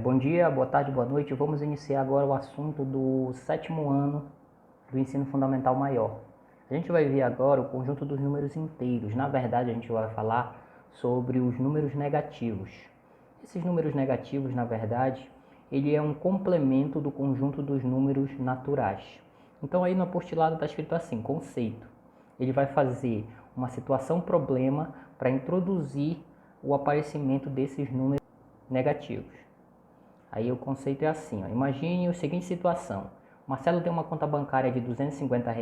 Bom dia, boa tarde, boa noite. Vamos iniciar agora o assunto do 7º ano do ensino fundamental maior. A gente vai ver agora o conjunto dos números inteiros. Na verdade, a gente vai falar sobre os números negativos. Esses números negativos, na verdade, ele é um complemento do conjunto dos números naturais. Então aí no apostilado está escrito assim, conceito. Ele vai fazer uma situação-problema para introduzir o aparecimento desses números negativos. Aí o conceito é assim, ó. Imagine a seguinte situação. Marcelo tem uma conta bancária de R$ 250.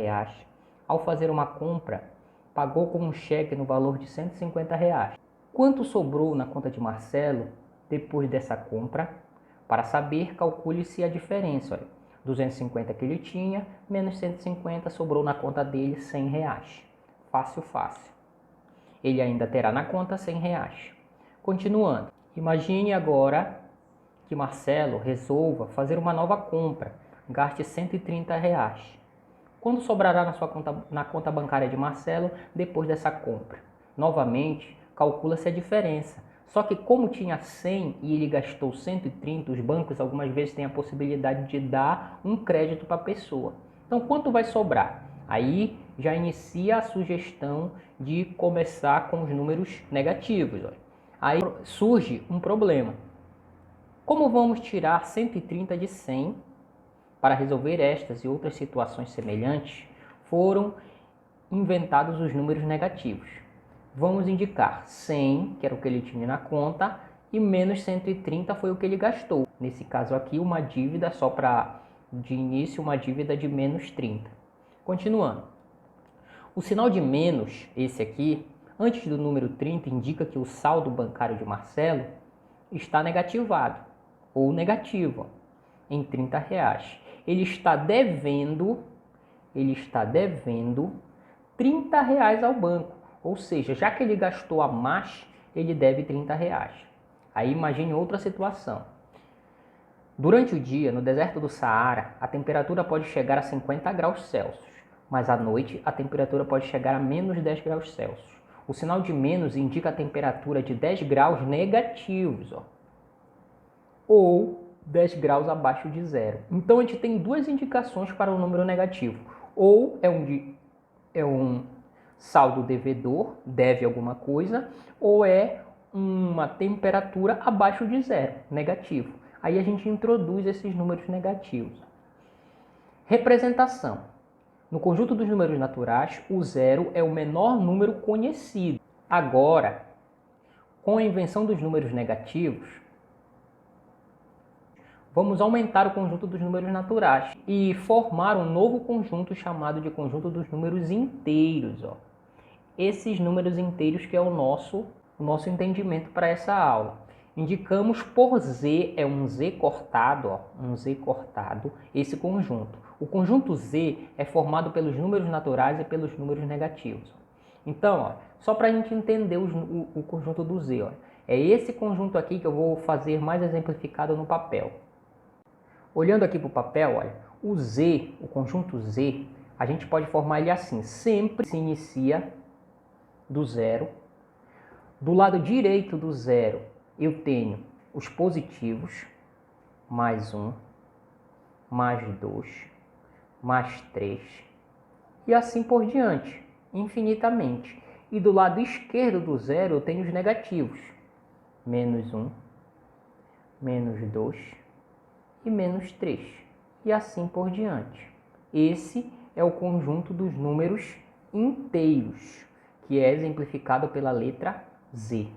Ao fazer uma compra, pagou com um cheque no valor de R$ 150. Quanto sobrou na conta de Marcelo depois dessa compra? Para saber, calcule-se a diferença. Olha, 250 que ele tinha, menos 150, sobrou na conta dele R$ 100. Fácil, fácil. Ele ainda terá na conta R$ 100. Continuando. Imagine agora que Marcelo resolva fazer uma nova compra, gaste R$ 130. Quando sobrará na conta bancária de Marcelo depois dessa compra? Novamente, calcula-se a diferença. Só que como tinha 100 e ele gastou 130, os bancos algumas vezes têm a possibilidade de dar um crédito para a pessoa. Então, quanto vai sobrar? Aí já inicia a sugestão de começar com os números negativos. Aí surge um problema. Como vamos tirar 130 de 100? Para resolver estas e outras situações semelhantes, foram inventados os números negativos. Vamos indicar 100, que era o que ele tinha na conta, e menos 130 foi o que ele gastou. Nesse caso aqui, uma dívida, só para de início, uma dívida de menos 30. Continuando. O sinal de menos, esse aqui, antes do número 30, indica que o saldo bancário de Marcelo está negativado ou negativo em R$ 30. Ele está devendo R$ 30 ao banco. Ou seja, já que ele gastou a mais, ele deve R$ 30. Aí imagine outra situação. Durante o dia, no deserto do Saara, a temperatura pode chegar a 50 graus Celsius, mas à noite a temperatura pode chegar a menos 10 graus Celsius. O sinal de menos indica a temperatura de 10 graus negativos, ou 10 graus abaixo de zero. Então a gente tem duas indicações para o número negativo. Ou é um saldo devedor, deve alguma coisa, ou é uma temperatura abaixo de zero, negativo. Aí a gente introduz esses números negativos. Representação. No conjunto dos números naturais, o zero é o menor número conhecido. Agora, com a invenção dos números negativos, vamos aumentar o conjunto dos números naturais e formar um novo conjunto chamado de conjunto dos números inteiros. Esses números inteiros que é o nosso entendimento para essa aula. Indicamos por Z, é um Z cortado, esse conjunto. O conjunto Z é formado pelos números naturais e pelos números negativos. Então, só para a gente entender o conjunto do Z, é esse conjunto aqui que eu vou fazer mais exemplificado no papel. Olhando aqui para o papel, olha, o Z, o conjunto Z, a gente pode formar ele assim, sempre se inicia do zero. Do lado direito do zero, eu tenho os positivos, mais 1, mais 2, mais 3, e assim por diante, infinitamente. E do lado esquerdo do zero, eu tenho os negativos, menos 1, menos 2, e menos 3, e assim por diante. Esse é o conjunto dos números inteiros, que é exemplificado pela letra Z.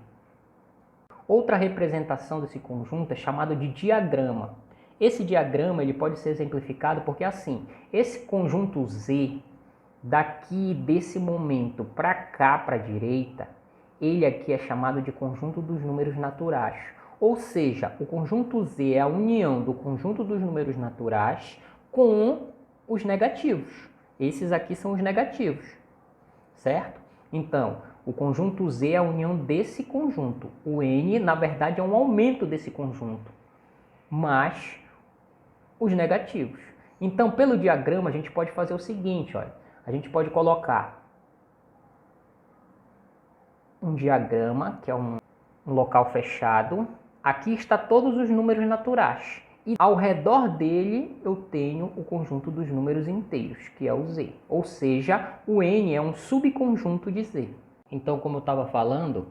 Outra representação desse conjunto é chamada de diagrama. Esse diagrama ele pode ser exemplificado porque assim, esse conjunto Z, daqui desse momento para cá, para a direita, ele aqui é chamado de conjunto dos números naturais. Ou seja, o conjunto Z é a união do conjunto dos números naturais com os negativos. Esses aqui são os negativos, certo? Então, o conjunto Z é a união desse conjunto. O N, na verdade, é um aumento desse conjunto, mais os negativos. Então, pelo diagrama, a gente pode fazer o seguinte, olha. A gente pode colocar um diagrama, que é um local fechado. aqui está todos os números naturais. E ao redor dele eu tenho o conjunto dos números inteiros, que é o Z. Ou seja, o N é um subconjunto de Z. Então, como eu estava falando,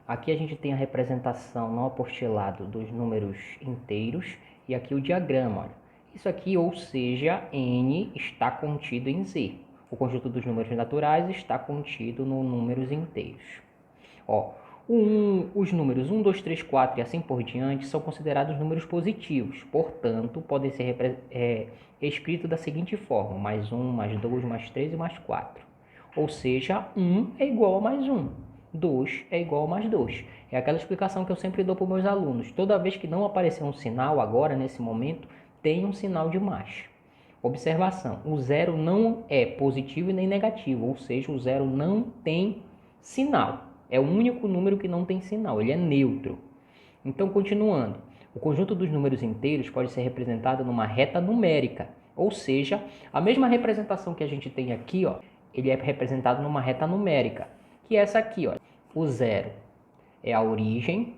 aqui a gente tem a representação no apostilado dos números inteiros e aqui o diagrama. Olha. Isso aqui, ou seja, N está contido em Z. O conjunto dos números naturais está contido nos números inteiros. Ó, os números 1, 2, 3, 4 e assim por diante são considerados números positivos. Portanto, podem ser escritos da seguinte forma: mais 1, mais 2, mais 3 e mais 4. Ou seja, 1 é igual a mais 1. 2 é igual a mais 2. É aquela explicação que eu sempre dou para os meus alunos. Toda vez que não aparecer um sinal agora, nesse momento, tem um sinal de mais. Observação, o zero não é positivo e nem negativo, ou seja, o zero não tem sinal. É o único número que não tem sinal, ele é neutro. Então, continuando, o conjunto dos números inteiros pode ser representado numa reta numérica, ou seja, a mesma representação que a gente tem aqui, ó, ele é representado numa reta numérica, que é essa aqui, ó. O zero é a origem,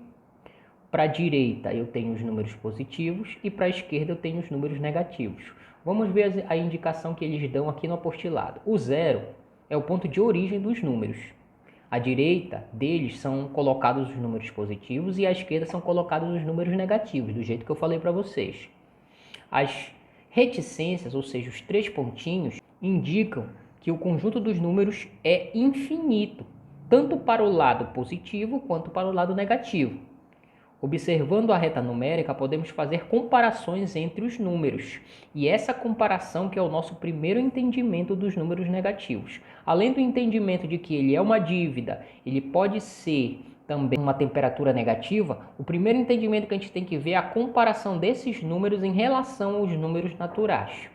para a direita eu tenho os números positivos e para a esquerda eu tenho os números negativos. Vamos ver a indicação que eles dão aqui no apostilado. O zero é o ponto de origem dos números. À direita deles são colocados os números positivos e à esquerda são colocados os números negativos, do jeito que eu falei para vocês. As reticências, ou seja, os 3 pontinhos, indicam que o conjunto dos números é infinito, tanto para o lado positivo quanto para o lado negativo. Observando a reta numérica, podemos fazer comparações entre os números. E essa comparação que é o nosso primeiro entendimento dos números negativos. Além do entendimento de que ele é uma dívida, ele pode ser também uma temperatura negativa, o primeiro entendimento que a gente tem que ver é a comparação desses números em relação aos números naturais.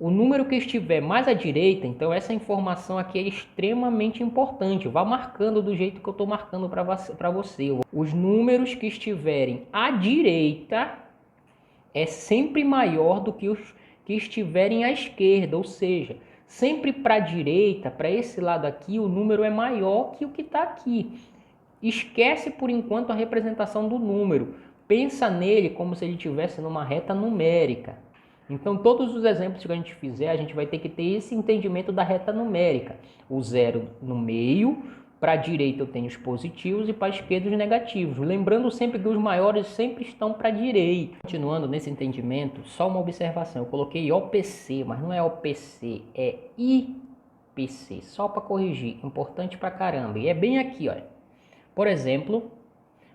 O número que estiver mais à direita, então essa informação aqui é extremamente importante. Vá marcando do jeito que eu estou marcando para você. Os números que estiverem à direita é sempre maior do que os que estiverem à esquerda. Ou seja, sempre para a direita, para esse lado aqui, o número é maior que o que está aqui. Esquece por enquanto a representação do número. Pensa nele como se ele estivesse numa reta numérica. Então, todos os exemplos que a gente fizer, a gente vai ter que ter esse entendimento da reta numérica. O zero no meio, para a direita eu tenho os positivos e para a esquerda os negativos. Lembrando sempre que os maiores sempre estão para a direita. Continuando nesse entendimento, só uma observação. Eu coloquei OPC, mas não é OPC, é IPC. Só para corrigir, importante pra caramba. E é bem aqui, olha. Por exemplo,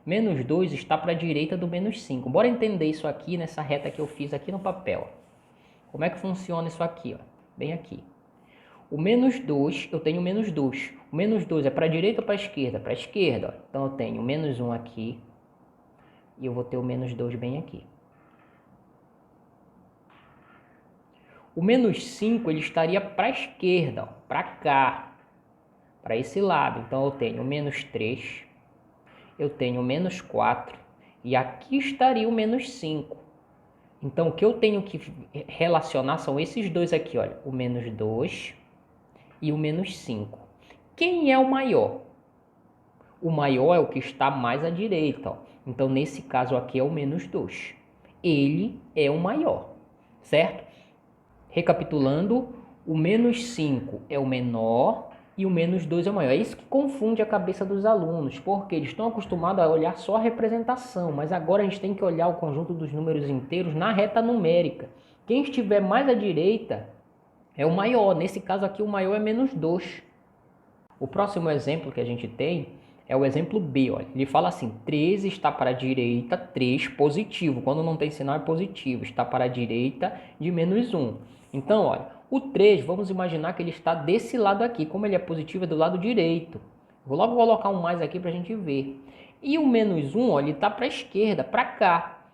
menos 2 está para a direita do menos 5. Bora entender isso aqui nessa reta que eu fiz aqui no papel. Como é que funciona isso aqui? Ó? Bem aqui. O menos 2, eu tenho menos 2. O menos 2 é para a direita ou para a esquerda? Para a esquerda. Ó. Então eu tenho menos 1 aqui. E eu vou ter o menos 2 bem aqui. O menos 5 ele estaria para a esquerda, para cá. Para esse lado. Então eu tenho o menos 3. Eu tenho o menos 4. E aqui estaria o menos 5. Então, o que eu tenho que relacionar são esses dois aqui, olha. O menos 2 e o menos 5. Quem é o maior? O maior é o que está mais à direita, ó. Então, nesse caso aqui é o menos 2. Ele é o maior, certo? Recapitulando, o menos 5 é o menor e o menos 2 é o maior. É isso que confunde a cabeça dos alunos, porque eles estão acostumados a olhar só a representação, mas agora a gente tem que olhar o conjunto dos números inteiros na reta numérica. Quem estiver mais à direita é o maior. Nesse caso aqui, o maior é menos 2. O próximo exemplo que a gente tem é o exemplo B. Olha. Ele fala assim, 13 está para a direita, 3 positivo. Quando não tem sinal é positivo. Está para a direita de menos 1. Então, olha. O 3, vamos imaginar que ele está desse lado aqui. Como ele é positivo, é do lado direito. Vou logo colocar um mais aqui para a gente ver. E o menos 1, ó, ele está para a esquerda, para cá.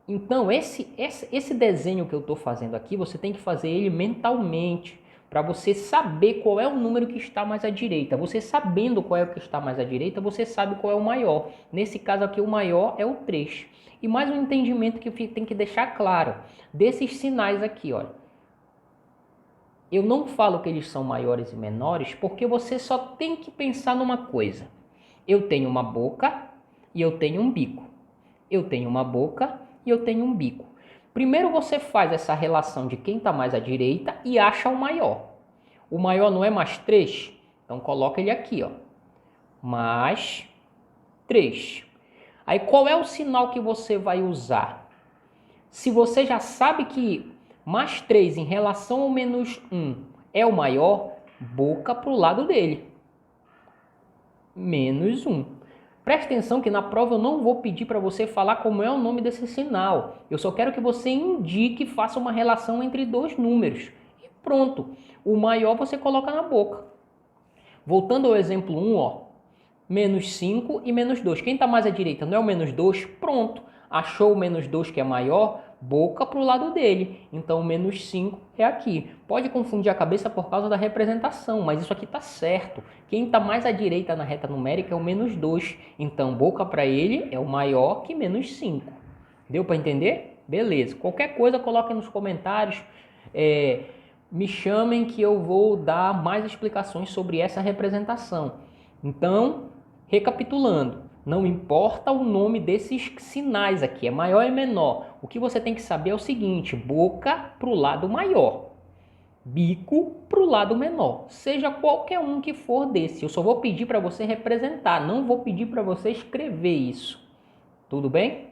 Então, esse desenho que eu estou fazendo aqui, você tem que fazer ele mentalmente. Para você saber qual é o número que está mais à direita. Você sabendo qual é o que está mais à direita, você sabe qual é o maior. Nesse caso aqui, o maior é o 3. E mais um entendimento que tem que deixar claro. Desses sinais aqui, olha. Eu não falo que eles são maiores e menores porque você só tem que pensar numa coisa. Eu tenho uma boca e eu tenho um bico. Eu tenho uma boca e eu tenho um bico. Primeiro você faz essa relação de quem está mais à direita e acha o maior. O maior não é mais 3? Então coloca ele aqui, ó. Mais 3. Aí qual é o sinal que você vai usar? Se você já sabe que mais 3 em relação ao menos 1 é o maior, boca para o lado dele. Menos 1. Preste atenção que na prova eu não vou pedir para você falar como é o nome desse sinal. Eu só quero que você indique, faça uma relação entre dois números. E pronto. O maior você coloca na boca. Voltando ao exemplo 1, ó. Menos 5 e menos 2. Quem está mais à direita não é o menos 2? Pronto. Achou o menos 2 que é maior? Boca para o lado dele. Então o menos 5 é aqui. Pode confundir a cabeça por causa da representação, mas isso aqui está certo. Quem está mais à direita na reta numérica é o menos 2. Então boca para ele é o maior que menos 5. Deu para entender? Beleza. Qualquer coisa coloquem nos comentários. Me chamem que eu vou dar mais explicações sobre essa representação. Então, recapitulando, não importa o nome desses sinais aqui, é maior e menor. O que você tem que saber é o seguinte: boca para o lado maior, bico para o lado menor, seja qualquer um que for desse. Eu só vou pedir para você representar, não vou pedir para você escrever isso. Tudo bem?